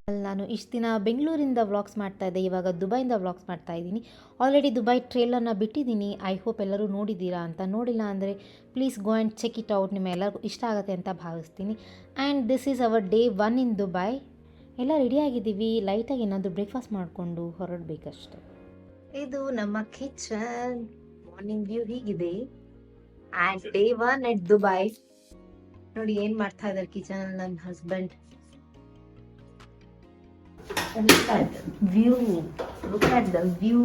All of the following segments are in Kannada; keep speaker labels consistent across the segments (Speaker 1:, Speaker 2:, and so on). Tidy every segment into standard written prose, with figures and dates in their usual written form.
Speaker 1: ಅಲ್ಲಿ ನಾನು ಇಷ್ಟು ದಿನ ಬೆಂಗಳೂರಿಂದ ವ್ಲಾಗ್ಸ್ ಮಾಡ್ತಾಯಿದ್ದೆ, ಇವಾಗ ದುಬೈಯಿಂದ ವ್ಲಾಗ್ಸ್ ಮಾಡ್ತಾಯಿದ್ದೀನಿ. ಆಲ್ರೆಡಿ ದುಬೈ ಟ್ರೇಲರ್ನ ಬಿಟ್ಟಿದ್ದೀನಿ. ಐ ಹೋಪ್ ಎಲ್ಲರೂ ನೋಡಿದ್ದೀರಾ ಅಂತ. ನೋಡಿಲ್ಲ ಅಂದರೆ please go and check it out. ನಿಮ್ಮೆಲ್ಲರಿಗೂ ಇಷ್ಟ ಆಗುತ್ತೆ ಅಂತ ಭಾವಿಸ್ತೀನಿ. And this is our day 1 in Dubai. ಎಲ್ಲ ರೆಡಿಯಾಗಿದ್ದೀವಿ. ಲೈಟಾಗಿ ಏನಾದರೂ ಬ್ರೇಕ್ಫಾಸ್ಟ್ ಮಾಡಿಕೊಂಡು ಹೊರಡಬೇಕಷ್ಟೆ. ಇದು ನಮ್ಮ ಕಿಚನ್. ಮಾರ್ನಿಂಗ್ ವ್ಯೂ ಹೀಗಿದೆ. And day 1 at Dubai. ನೋಡಿ ಏನು ಮಾಡ್ತಾ ಇದ್ದಾರೆ ಕಿಚನಲ್ಲಿ ನನ್ನ husband. Look at the view. Look at the view.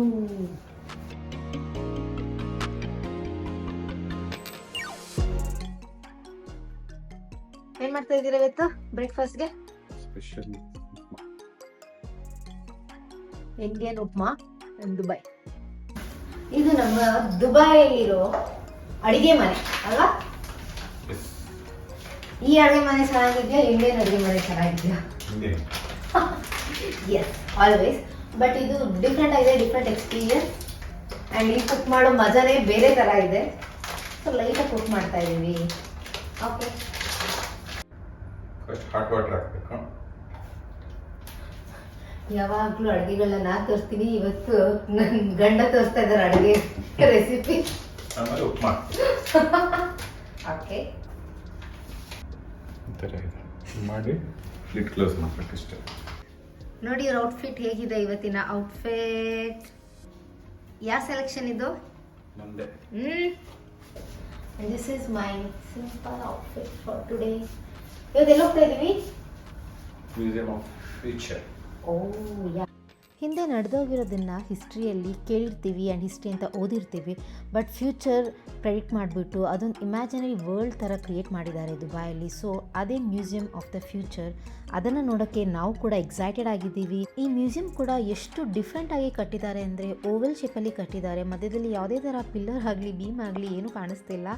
Speaker 1: ಏನ್ ಮಾಡ್ತಾ ಇದ್ದೀರಾ ಇವತ್ತು ಬ್ರೇಕ್ಫಾಸ್ಟ್ಗೆ?
Speaker 2: Special
Speaker 1: Indian upma in Dubai. ಇದು ನಮ್ಮ ದುಬೈಯಲ್ಲಿರೋ ಅಡಿಗೆ ಮನೆ ಅಲ್ವಾ? ಈ ಅಡಿಗೆ ಮನೆ ಚೆನ್ನಾಗಿದ್ಯಾ? ಇಂಡಿಯನ್ ಅಡಿಗೆ ಮನೆ ಚೆನ್ನಾಗಿದ್ಯಾ? Yes, always. ಬಟ್ ಇದು ಡಿಫ್ರೆಂಟ್ ಆಗಿದೆ, ಡಿಫ್ರೆಂಟ್ ಎಕ್ಸ್ಪೀರಿಯನ್ಸ್. ಆ್ಯಂಡ್ ಈ ಕುಕ್ ಮಾಡೋ ಮಜಾನೇ ಬೇರೆ ಥರ ಇದೆ. ಸೊ ಲೈಟಾಗಿ ಕುಕ್ ಮಾಡ್ತಾ ಇದ್ದೀವಿ. ಓಕೆ,
Speaker 2: ಹಾಟ್ ವಾಟರ್ ಹಾಕಬೇಕು.
Speaker 1: ಯಾವಾಗಲೂ ಅಡುಗೆಗಳನ್ನ ನಾನು ತೋರಿಸ್ತೀನಿ. ಇವತ್ತು ನನ್ನ ಗಂಡ ತೋರಿಸ್ತಾ ಇದ್ದಾರೆ ಅಡುಗೆ ರೆಸಿಪಿ.
Speaker 2: ಆಮೇಲೆ ಉಪ್ಮಾ.
Speaker 1: ಓಕೆ,
Speaker 2: ಈ ಥರ ಇದೆ ಮಾಡಿ ಲಿಡ್ ಕ್ಲೋಸ್ ಮಾಡಬೇಕಷ್ಟೇ.
Speaker 1: ನೋಡಿ ಇವ್ರ ಔಟ್ಫಿಟ್ ಹೇಗಿದೆ. ಇವತ್ತಿನ ಔಟ್ಫಿಟ್ ಯಾವ ಸೆಲೆಕ್ಷನ್ ಇದು?
Speaker 2: ನಂದೆ.
Speaker 1: This is my simple outfit for today. ಇವತ್ತು ಎಲ್ಲಿ ಹೋಗ್ತಾ ಇದ್ದೀವಿ?
Speaker 2: Museum of future.
Speaker 1: Oh yeah. ಹಿಂದೆ ನಡೆದೋಗಿರೋದನ್ನು ಹಿಸ್ಟ್ರಿಯಲ್ಲಿ ಕೇಳಿರ್ತೀವಿ ಆ್ಯಂಡ್ ಹಿಸ್ಟ್ರಿ ಅಂತ ಓದಿರ್ತೀವಿ. ಬಟ್ ಫ್ಯೂಚರ್ ಪ್ರೆಡಿಕ್ಟ್ ಮಾಡಿಬಿಟ್ಟು ಅದೊಂದು ಇಮ್ಯಾಜಿನರಿ ವರ್ಲ್ಡ್ ಥರ ಕ್ರಿಯೇಟ್ ಮಾಡಿದ್ದಾರೆ ದುಬೈಯಲ್ಲಿ. ಸೊ ಅದೇ ಮ್ಯೂಸಿಯಂ ಆಫ್ ದ ಫ್ಯೂಚರ್. ಅದನ್ನು ನೋಡೋಕ್ಕೆ ನಾವು ಕೂಡ ಎಕ್ಸೈಟೆಡ್ ಆಗಿದ್ದೀವಿ. ಈ ಮ್ಯೂಸಿಯಂ ಕೂಡ ಎಷ್ಟು ಡಿಫ್ರೆಂಟಾಗಿ ಕಟ್ಟಿದ್ದಾರೆ ಅಂದರೆ ಓವಲ್ ಶೇಪಲ್ಲಿ ಕಟ್ಟಿದ್ದಾರೆ. ಮಧ್ಯದಲ್ಲಿ ಯಾವುದೇ ಥರ ಪಿಲ್ಲರ್ ಆಗಲಿ ಬೀಮ್ ಆಗಲಿ ಏನೂ ಕಾಣಿಸ್ತಿಲ್ಲ.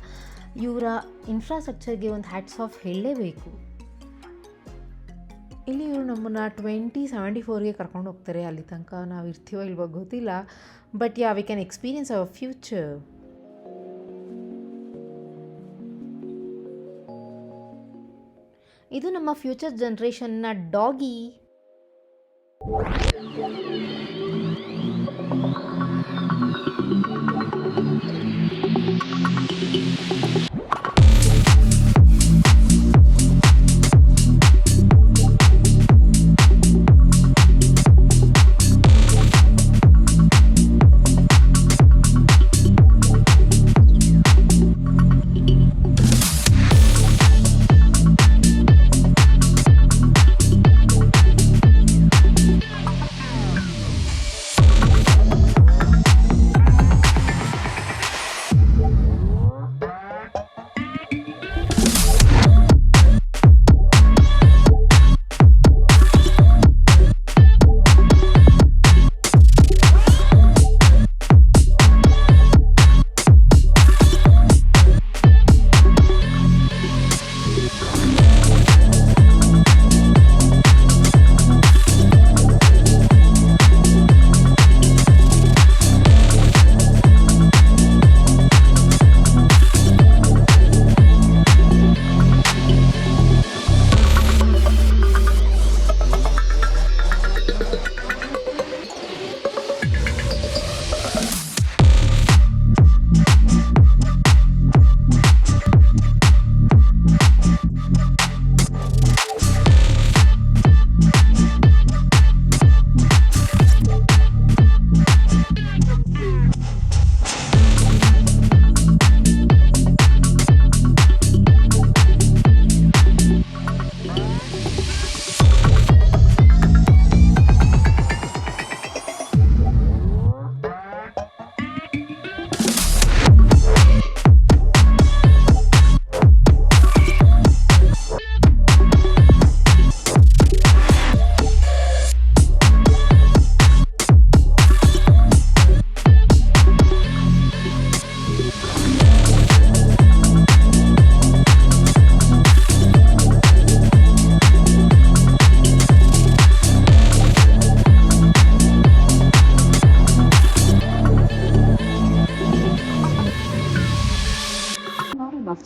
Speaker 1: ಇವರ ಇನ್ಫ್ರಾಸ್ಟ್ರಕ್ಚರ್ಗೆ ಒಂದು ಹ್ಯಾಟ್ಸ್ ಆಫ್ ಹೇಳಲೇಬೇಕು. ಇಲ್ಲಿ ಇವರು ನಮ್ಮನ್ನು 2074ಗೆ ಕರ್ಕೊಂಡು ಹೋಗ್ತಾರೆ. ಅಲ್ಲಿ ತನಕ ನಾವು ಇರ್ತೀವೋ ಇಲ್ವೋ ಗೊತ್ತಿಲ್ಲ. But yeah, we can experience our future. ಇದು ನಮ್ಮ ಫ್ಯೂಚರ್ ಜನ್ರೇಷನ್ನ ಡಾಗಿ.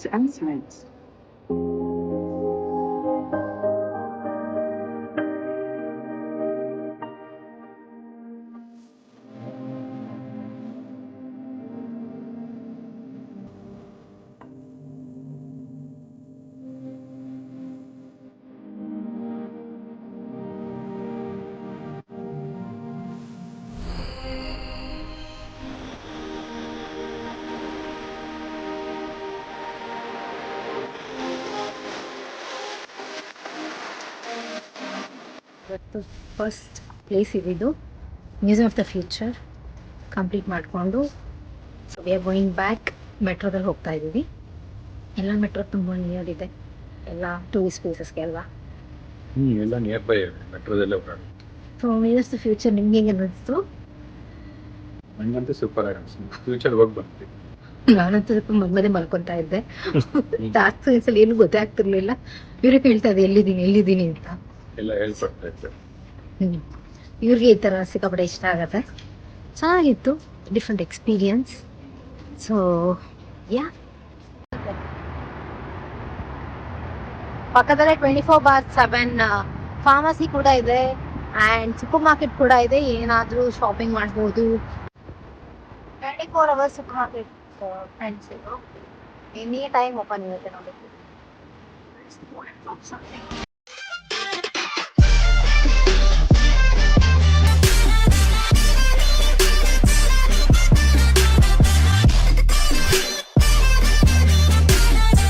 Speaker 3: to answer it.
Speaker 1: ಇವತ್ತು ಫಸ್ಟ್ ಪ್ಲೇಸ್ ಇದಿದ್ದು museum of the future complete ಮಾಡಿಕೊಂಡು so we are going back. ಮೆಟ್ರೋದಲ್ಲಿ ಹೋಗ್ತಾ ಇದ್ದೀವಿ. ಎಲ್ಲ ಮೆಟ್ರೋ ತುಂಬ ನಿಯರ್ ಇದೆ, ಎಲ್ಲ ಟೂರಿಸ್ಟ್ ಪ್ಲೇಸಸ್ಗೆ ಅಲ್ವಾ.
Speaker 2: ಎಲ್ಲ ನಿಯರ್ ಬೈ ಮೆಟ್ರೋದಲ್ಲೇ ಹೋಗೋಣ.
Speaker 1: So museum of the future ನಿಮ್ಗೆ ಹೆಂಗೆ ಅನ್ನಿಸ್ತು?
Speaker 2: ನನಗಂತೂ ಸೂಪರ್ ಆಗಿ ಅನಿಸ್ತು. ಫ್ಯೂಚರ್ ಹೋಗಿ ಬರ್ತೀವಿ.
Speaker 1: ನಾನಂತೂ ಸ್ವಲ್ಪ ಮಧ್ಯೆ ಮಲ್ಕೊತಾ ಇದ್ದೆ. ಜಾಸ್ತಿ ಸಲ ಏನು ಗೊತ್ತೇ ಆಗ್ತಿರ್ಲಿಲ್ಲ. ಇವ್ರಿಗೆ ಹೇಳ್ತಾ ಇದ್ದೆ ಎಲ್ಲಿದ್ದೀನಿ ಅಂತ.
Speaker 2: ಎಲ್ಲ ಹೇಳ್ಕೊಡ್ತಾ ಇದ್ದೆ.
Speaker 1: ಇವ್ರಿಗೆ ಈ ಥರ ಸಿಕ್ಕಾಪಟ್ಟೆ ಇಷ್ಟ ಆಗುತ್ತೆ. ಚೆನ್ನಾಗಿತ್ತು, ಡಿಫ್ರೆಂಟ್ ಎಕ್ಸ್ಪೀರಿಯನ್ಸ್. ಸೊ ಯಾ, ಪಕ್ಕದಲ್ಲೇ 24/7 ಫಾರ್ಮಸಿ ಕೂಡ ಇದೆ ಆ್ಯಂಡ್ ಸೂಪರ್ ಮಾರ್ಕೆಟ್ ಕೂಡ ಇದೆ. ಏನಾದರೂ ಶಾಪಿಂಗ್ ಮಾಡ್ಬೋದು. 24 ಅವರ್ಸ್ ಸೂಪರ್ ಮಾರ್ಕೆಟ್ ಫ್ರೆಂಡ್ಸ್, ಇದು ಎನಿ ಟೈಮ್ ಓಪನ್ ಇರುತ್ತೆ ನೋಡಿ.